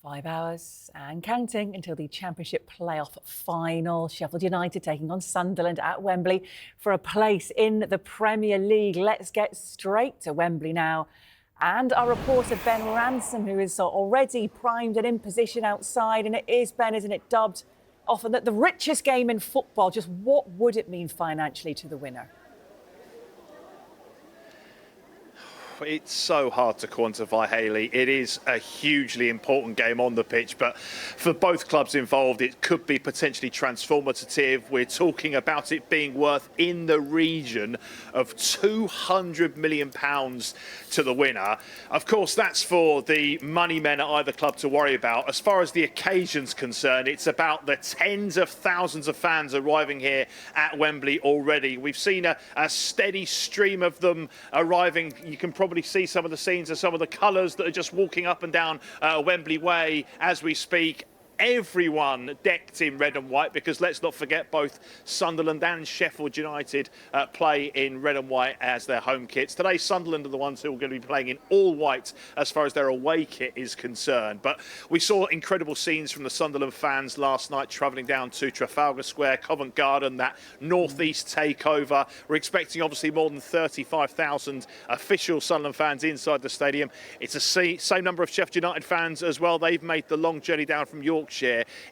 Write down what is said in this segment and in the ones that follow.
5 hours and counting until the Championship playoff final. Sheffield United taking on Sunderland at Wembley for a place in the Premier League. Let's get straight to Wembley now. And our reporter Ben Ransom, who is already primed and in position outside. And it is, Ben, isn't it, dubbed often the richest game in football. Just what would it mean financially to the winner? It's so hard to quantify, Hayley. It is a hugely important game on the pitch, but for both clubs involved, it could be potentially transformative. We're talking about it being worth in the region of £200 million to the winner. Of course, that's for the money men at either club to worry about. As far as the occasion's concerned, it's about the tens of thousands of fans arriving here at Wembley already. We've seen a steady stream of them arriving. You can probably see some of the scenes and some of the colours that are just walking up and down Wembley Way as we speak. Everyone decked in red and white, because let's not forget both Sunderland and Sheffield United play in red and white as their home kits. Today, Sunderland are the ones who are going to be playing in all white as far as their away kit is concerned. But we saw incredible scenes from the Sunderland fans last night travelling down to Trafalgar Square, Covent Garden, that northeast takeover. We're expecting obviously more than 35,000 official Sunderland fans inside the stadium. It's the same number of Sheffield United fans as well. They've made the long journey down from Yorkshire.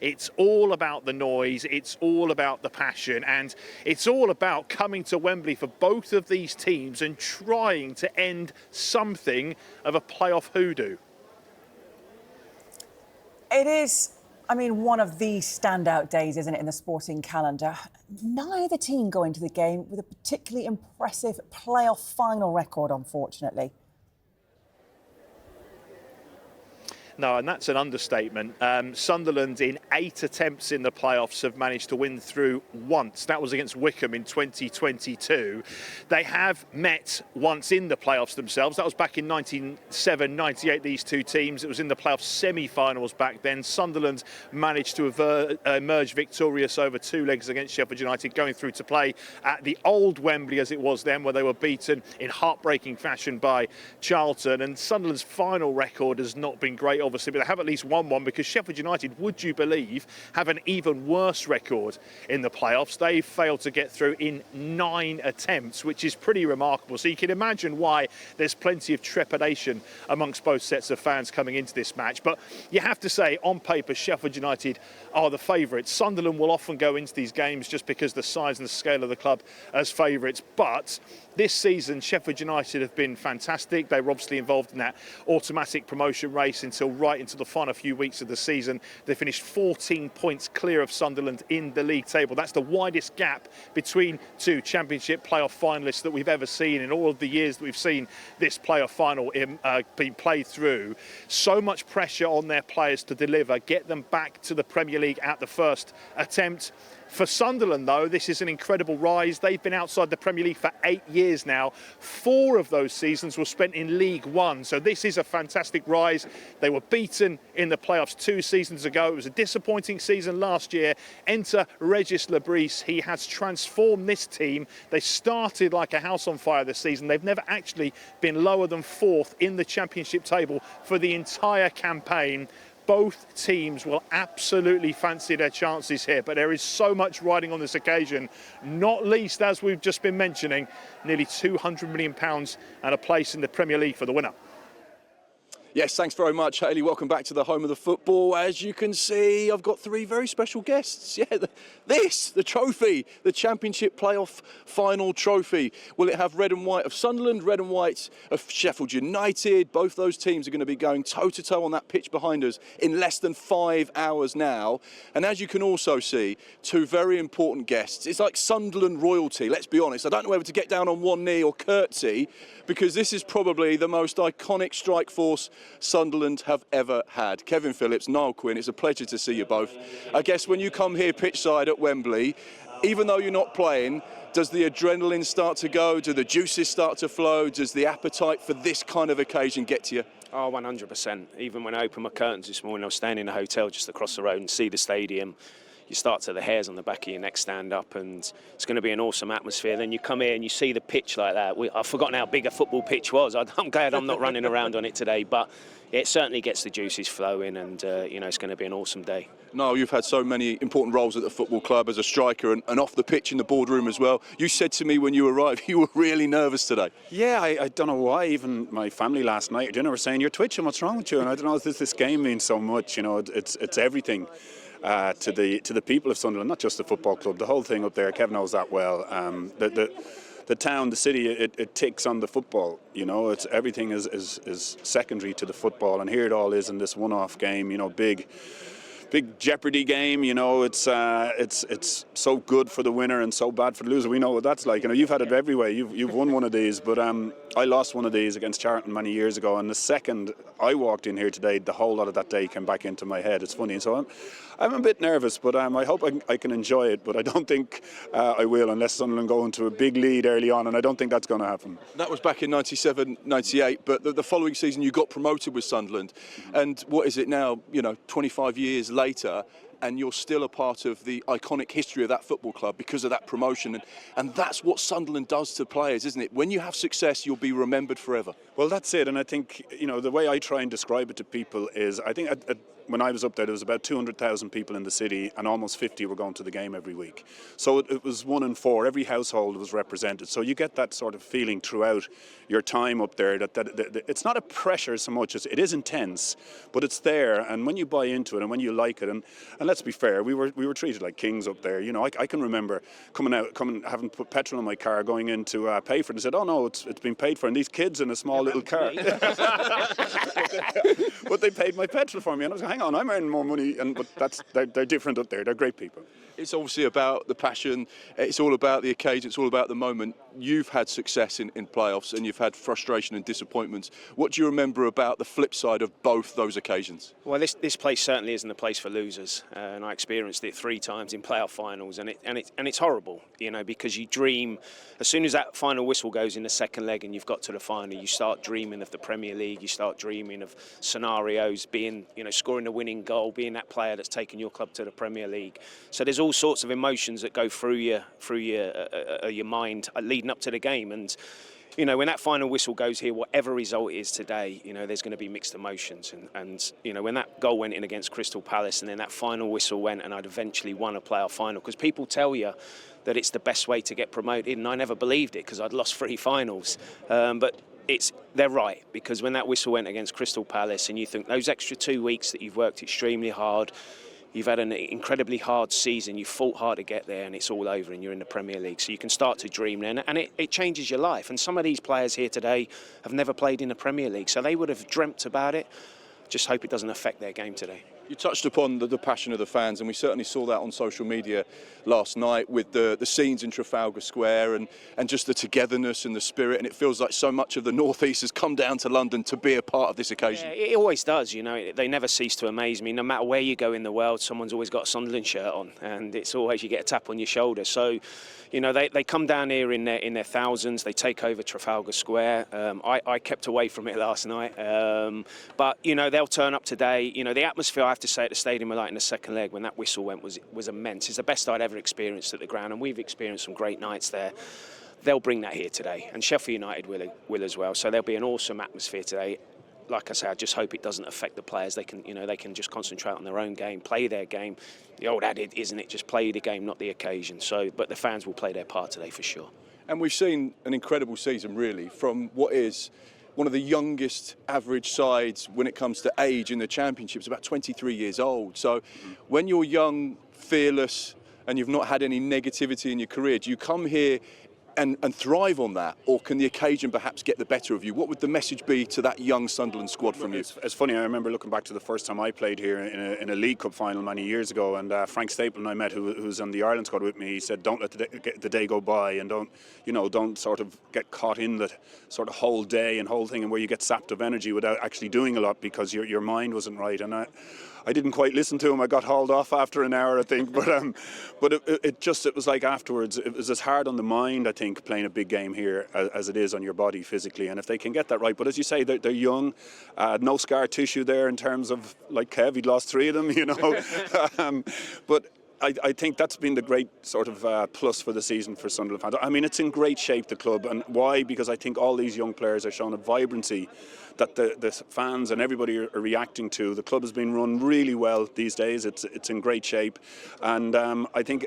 It's all about the noise, it's all about the passion, and it's all about coming to Wembley for both of these teams and trying to end something of a playoff hoodoo. It is, one of the standout days, isn't it, in the sporting calendar? Neither team go into the game with a particularly impressive playoff final record, unfortunately. No, and that's an understatement. Sunderland, in 8 attempts in the playoffs, have managed to win through once. That was against Wycombe in 2022. They have met once in the playoffs themselves. That was back in 97-98, these two teams. It was in the playoff semi-finals back then. Sunderland managed to emerge victorious over 2 legs against Sheffield United, going through to play at the old Wembley, as it was then, where they were beaten in heartbreaking fashion by Charlton. And Sunderland's final record has not been great, obviously, but they have at least won one, because Sheffield United, would you believe, have an even worse record in the playoffs. They failed to get through in 9 attempts, which is pretty remarkable. So you can imagine why there's plenty of trepidation amongst both sets of fans coming into this match. But you have to say, on paper, Sheffield United are the favourites. Sunderland will often go into these games just because the size and the scale of the club as favourites. But this season, Sheffield United have been fantastic. They were obviously involved in that automatic promotion race until right into the final few weeks of the season. They finished 14 points clear of Sunderland in the league table. That's the widest gap between two Championship playoff finalists that we've ever seen in all of the years that we've seen this playoff final being played through. So much pressure on their players to deliver, get them back to the Premier League at the first attempt. For Sunderland, though, this is an incredible rise. They've been outside the Premier League for 8 years now. 4 of those seasons were spent in League One. So this is a fantastic rise. They were beaten in the playoffs 2 seasons ago. It was a disappointing season last year. Enter Regis Lebris. He has transformed this team. They started like a house on fire this season. They've never actually been lower than 4th in the Championship table for the entire campaign. Both teams will absolutely fancy their chances here, but there is so much riding on this occasion, not least, as we've just been mentioning, nearly £200 million and a place in the Premier League for the winner. Yes, thanks very much, Hayley. Welcome back to the home of the football. As you can see, I've got 3 very special guests. Yeah, the trophy, the Championship playoff final trophy. Will it have red and white of Sunderland, red and white of Sheffield United? Both those teams are going to be going toe-to-toe on that pitch behind us in less than 5 hours now. And as you can also see, 2 very important guests. It's like Sunderland royalty, let's be honest. I don't know whether to get down on one knee or curtsy, because this is probably the most iconic strike force Sunderland have ever had. Kevin Phillips, Niall Quinn, it's a pleasure to see you both. I guess when you come here pitchside at Wembley, even though you're not playing, does the adrenaline start to go? Do the juices start to flow? Does the appetite for this kind of occasion get to you? Oh, 100%. Even when I opened my curtains this morning, I was staying in a hotel just across the road and see the stadium. You start to the hairs on the back of your neck stand up, and it's going to be an awesome atmosphere. Then you come here and you see the pitch like that. I've forgotten how big a football pitch was. I'm glad I'm not running around on it today, but it certainly gets the juices flowing, and it's going to be an awesome day. No, you've had so many important roles at the football club as a striker and off the pitch in the boardroom as well. You said to me when you arrived you were really nervous today. Yeah, I don't know why. Even my family last night at dinner were saying, "You're twitching, what's wrong with you?" And I don't know if this game means so much. It's everything to the people of Sunderland, not just the football club. The whole thing up there, Kev knows that well. The town, the city, it ticks on the football. It's everything is secondary to the football, and here it all is in this one-off game. Big jeopardy game. It's so good for the winner and so bad for the loser. We know what that's like. You've had it every way. You've won one of these, but I lost one of these against Charlton many years ago. And the second I walked in here today, the whole lot of that day came back into my head. It's funny. So I'm a bit nervous, but I hope I can enjoy it. But I don't think I will unless Sunderland go into a big lead early on, and I don't think that's going to happen. That was back in 97, 98, but the following season you got promoted with Sunderland. And what is it now, 25 years later, and you're still a part of the iconic history of that football club because of that promotion. And that's what Sunderland does to players, isn't it? When you have success, you'll be remembered forever. Well, that's it. And I think, the way I try and describe it to people is, I think when I was up there was about 200,000 people in the city, and almost 50 were going to the game every week. So it was 1 in 4. Every household was represented. So you get that sort of feeling throughout your time up there that it's not a pressure so much as it is intense, but it's there. And when you buy into it and when you like it, and let's be fair, we were treated like kings up there. I can remember having put petrol in my car, going in to pay for it, and said, "Oh no, it's been paid for." And these kids in a small little car, but they paid my petrol for me, and I was like, "Hang on, I'm earning more money." But they're different up there. They're great people. It's obviously about the passion. It's all about the occasion. It's all about the moment. You've had success in playoffs, and you've had frustration and disappointments. What do you remember about the flip side of both those occasions? Well, this place certainly isn't a place for losers, and I experienced it 3 times in playoff finals, and it's horrible, because you dream. As soon as that final whistle goes in the second leg, and you've got to the final, you start dreaming of the Premier League. You start dreaming of scenarios, being, scoring the winning goal, being that player that's taken your club to the Premier League. So there's all sorts of emotions that go through your mind leading up to the game, and when that final whistle goes here, whatever result it is today, there's going to be mixed emotions. And when that goal went in against Crystal Palace, and then that final whistle went, and I'd eventually won a playoff final, because people tell you that it's the best way to get promoted, and I never believed it because I'd lost 3 finals. But they're right, because when that whistle went against Crystal Palace, and you think those extra 2 weeks that you've worked extremely hard, you've had an incredibly hard season, you fought hard to get there, and it's all over and you're in the Premier League. So you can start to dream then, and it changes your life. And some of these players here today have never played in the Premier League, so they would have dreamt about it. Just hope it doesn't affect their game today. You touched upon the passion of the fans, and we certainly saw that on social media last night with the scenes in Trafalgar Square and just the togetherness and the spirit, and it feels like so much of the North East has come down to London to be a part of this occasion. Yeah, it always does, they never cease to amaze me. No matter where you go in the world, someone's always got a Sunderland shirt on, and it's always you get a tap on your shoulder. So, they come down here in their thousands, they take over Trafalgar Square. I kept away from it last night, but they'll turn up today. The atmosphere, I have to say, at the stadium like in the second leg when that whistle went was immense. It's the best I'd ever experienced at the ground, and we've experienced some great nights there. They'll bring that here today, and Sheffield United will as well. So there'll be an awesome atmosphere today. Like I say, I just hope it doesn't affect the players. They can just concentrate on their own game, play their game. The old adage, isn't it? Just play the game, not the occasion. So, but the fans will play their part today for sure. And we've seen an incredible season, really, from what is one of the youngest average sides when it comes to age in the Championship. It's about 23 years old. So when you're young, fearless, and you've not had any negativity in your career, do you come here and thrive on that, or can the occasion perhaps get the better of you? What would the message be to that young Sunderland squad from you? It's funny, I remember looking back to the first time I played here in a League Cup final many years ago, and Frank Stapleton I met, who's on the Ireland squad with me, he said, don't let the day go by, and don't sort of get caught in the sort of whole day and whole thing, and where you get sapped of energy without actually doing a lot because your mind wasn't right. And I didn't quite listen to him. I got hauled off after an hour, I think. But it was like afterwards, it was as hard on the mind, I think, playing a big game here as it is on your body physically. And if they can get that right, but as you say, they're young, no scar tissue there in terms of, like Kev, he'd lost 3 of them, but I think that's been the great sort of plus for the season for Sunderland fans. I mean, it's in great shape, the club, and why? Because I think all these young players are showing a vibrancy that the fans and everybody are reacting to. The club has been run really well these days. It's in great shape, and I think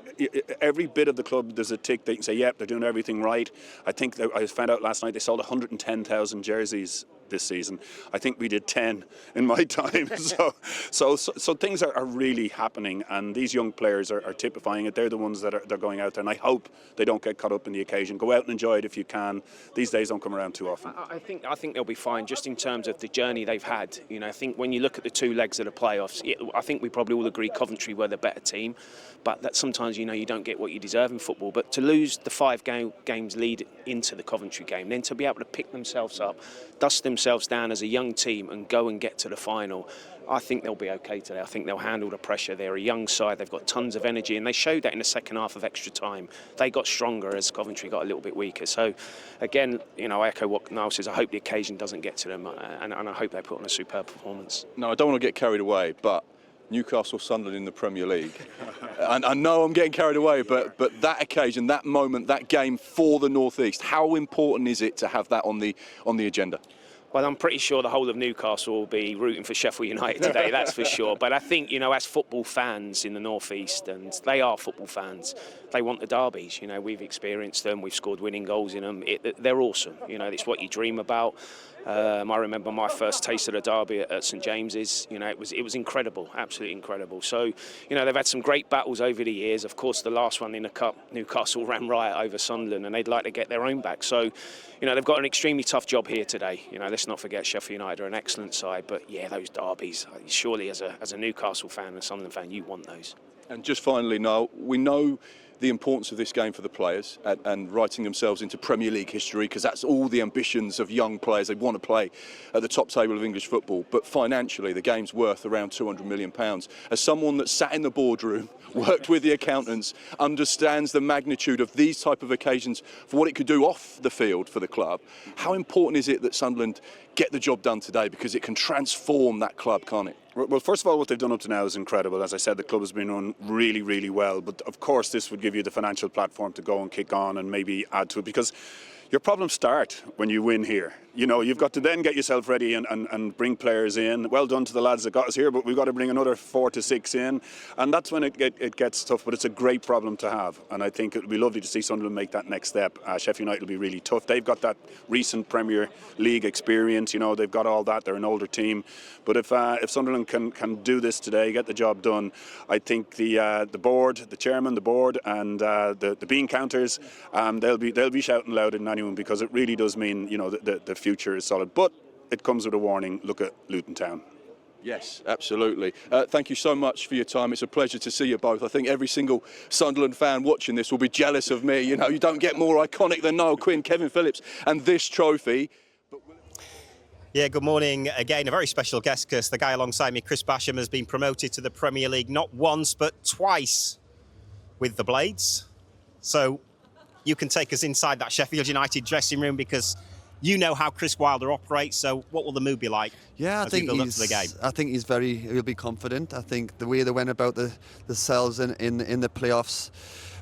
every bit of the club, there's a tick that you can say, yep, they're doing everything right. I think that I found out last night they sold 110,000 jerseys this season. I think we did 10 in my time. So things are really happening, and these young players are typifying it. They're the ones that they're going out there, and I hope they don't get caught up in the occasion. Go out and enjoy it if you can. These days don't come around too often. I think they'll be fine just in terms of the journey they've had. You know, I think when you look at the two legs of the playoffs, I think we probably all agree Coventry were the better team, but that sometimes, you know, you don't get what you deserve in football. But to lose the 5 games lead into the Coventry game, then to be able to pick themselves up, dust themselves down as a young team and go and get to the final, I think they'll be okay today. I think they'll handle the pressure. They're a young side, they've got tons of energy, and they showed that in the second half of extra time. They got stronger as Coventry got a little bit weaker. So again, you know, I echo what Niall says. I hope the occasion doesn't get to them, and I hope they put on a superb performance. No, I don't want to get carried away, but Newcastle Sunderland in the Premier League. And I know I'm getting carried away, but that occasion, that moment, that game for the North East, how important is it to have that on the agenda? Well, I'm pretty sure the whole of Newcastle will be rooting for Sheffield United today, that's for sure. But I think, you know, as football fans in the North East, and they are football fans, they want the derbies. You know, we've experienced them, we've scored winning goals in them. They're awesome. You know, it's what you dream about. I remember my first taste of the derby at St James's. You know, it was incredible, absolutely incredible. So, you know, they've had some great battles over the years. Of course, the last one in the Cup, Newcastle ran riot over Sunderland, and they'd like to get their own back. So, you know, they've got an extremely tough job here today. You know, let's not forget Sheffield United are an excellent side, but yeah, those derbies, surely as a Newcastle fan and a Sunderland fan, you want those. And just finally, Noel, we know the importance of this game for the players and writing themselves into Premier League history, because that's all the ambitions of young players. They want to play at the top table of English football. But financially, the game's worth around £200 million. As someone that sat in the boardroom, worked with the accountants, understands the magnitude of these type of occasions for what it could do off the field for the club, how important is it that Sunderland get the job done today? Because it can transform that club, can't it? Well, first of all, what they've done up to now is incredible. As I said, the club has been run really, really well. But of course, this would give you the financial platform to go and kick on and maybe add to it, because your problems start when you win here. You know, you've got to then get yourself ready and bring players in. Well done to the lads that got us here, but we've got to bring another 4 to 6 in. And that's when it gets tough, but it's a great problem to have. And I think it would be lovely to see Sunderland make that next step. Sheffield United will be really tough. They've got that recent Premier League experience. You know, they've got all that. They're an older team. But if Sunderland can do this today, get the job done, I think the board, the chairman, the board, and the bean counters, they'll be shouting loud in anyone, because it really does mean, you know, the future is solid. But it comes with a warning. Look at Luton Town. Yes, absolutely. Thank you so much for your time. It's a pleasure to see you both. I think every single Sunderland fan watching this will be jealous of me. You know, you don't get more iconic than Noel Quinn, Kevin Phillips, and this trophy. Yeah, good morning. Again, a very special guest, because the guy alongside me, Chris Basham, has been promoted to the Premier League not once but twice with the Blades. So you can take us inside that Sheffield United dressing room, because you know how Chris Wilder operates. So what will the mood be like? Yeah, I think he'll be confident. I think the way they went about themselves in the playoffs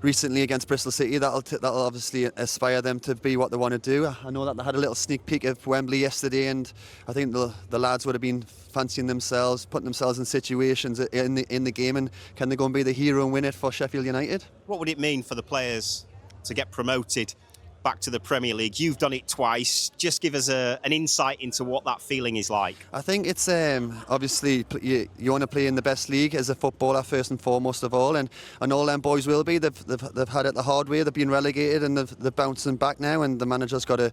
recently against Bristol City, that'll obviously aspire them to be what they want to do. I know that they had a little sneak peek of Wembley yesterday, and I think the lads would have been fancying themselves, putting themselves in situations in the game, and can they go and be the hero and win it for Sheffield United? What would it mean for the players to get promoted back to the Premier League? You've done it twice. Just give us an insight into what that feeling is like. I think it's obviously you want to play in the best league as a footballer first and foremost of all, and all them boys will be. They've had it the hard way. They've been relegated, and they're bouncing back now. And the manager's got a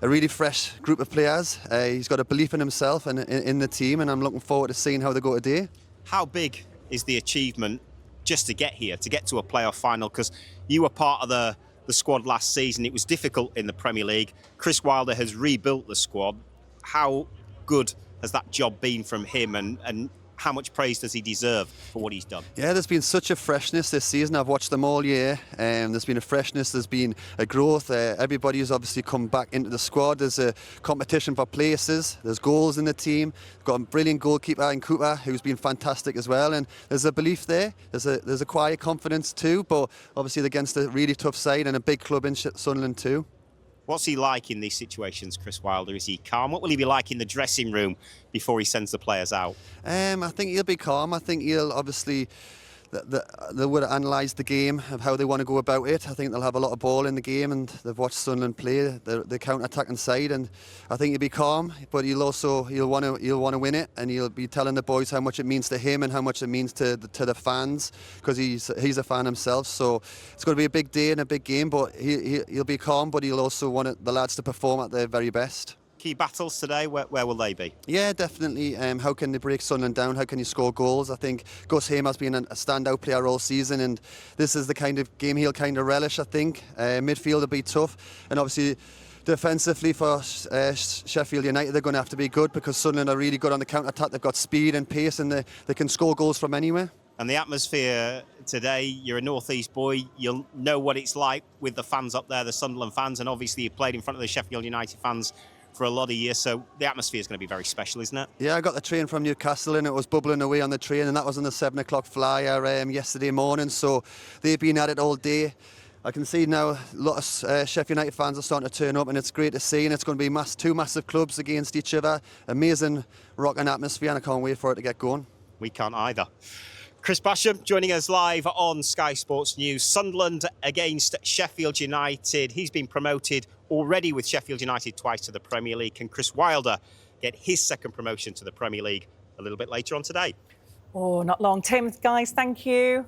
really fresh group of players. He's got a belief in himself and in the team, and I'm looking forward to seeing how they go today. How big is the achievement just to get here, to get to a playoff final? Because you were part of the squad last season. It was difficult in the Premier League. Chris Wilder has rebuilt the squad. How good has that job been from him, and how much praise does he deserve for what he's done? Yeah, there's been such a freshness this season. I've watched them all year. There's been a freshness, there's been a growth. Everybody's obviously come back into the squad. There's a competition for places. There's goals in the team. We've got a brilliant goalkeeper in Cooper, who's been fantastic as well. And there's a belief there. There's a quiet confidence too. But obviously they're against a really tough side and a big club in Sunderland too. What's he like in these situations, Chris Wilder? Is he calm? What will he be like in the dressing room before he sends the players out? I think he'll be calm. I think he'll obviously... They would analyse the game of how they want to go about it. I think they'll have a lot of ball in the game, and they've watched Sunderland play the counter-attacking side, and I think he'll be calm, but he'll want to win it, and he'll be telling the boys how much it means to him and how much it means to the fans, because he's a fan himself. So it's going to be a big day and a big game, but he'll be calm, but he'll also want the lads to perform at their very best. Key battles today, where will they be? Yeah, definitely. How can they break Sunderland down? How can you score goals? I think Gus Haim has been a standout player all season, and this is the kind of game he'll kind of relish, I think. Midfield will be tough, and obviously defensively for Sheffield United, they're going to have to be good, because Sunderland are really good on the counter-attack. They've got speed and pace, and they can score goals from anywhere. And the atmosphere today, you're a North East boy, you'll know what it's like with the fans up there, the Sunderland fans, and obviously you played in front of the Sheffield United fans for a lot of years, so the atmosphere is going to be very special, isn't it? Yeah, I got the train from Newcastle and it was bubbling away on the train, and that was on the 7 o'clock flyer yesterday morning, so they've been at it all day. I can see now a lot of Sheffield United fans are starting to turn up, and it's great to see, and it's going to be two massive clubs against each other. Amazing rocking atmosphere, and I can't wait for it to get going. We can't either. Chris Basham joining us live on Sky Sports News. Sunderland against Sheffield United. He's been promoted already with Sheffield United twice to the Premier League. Can Chris Wilder get his second promotion to the Premier League a little bit later on today? Oh, not long. Tim, guys, thank you.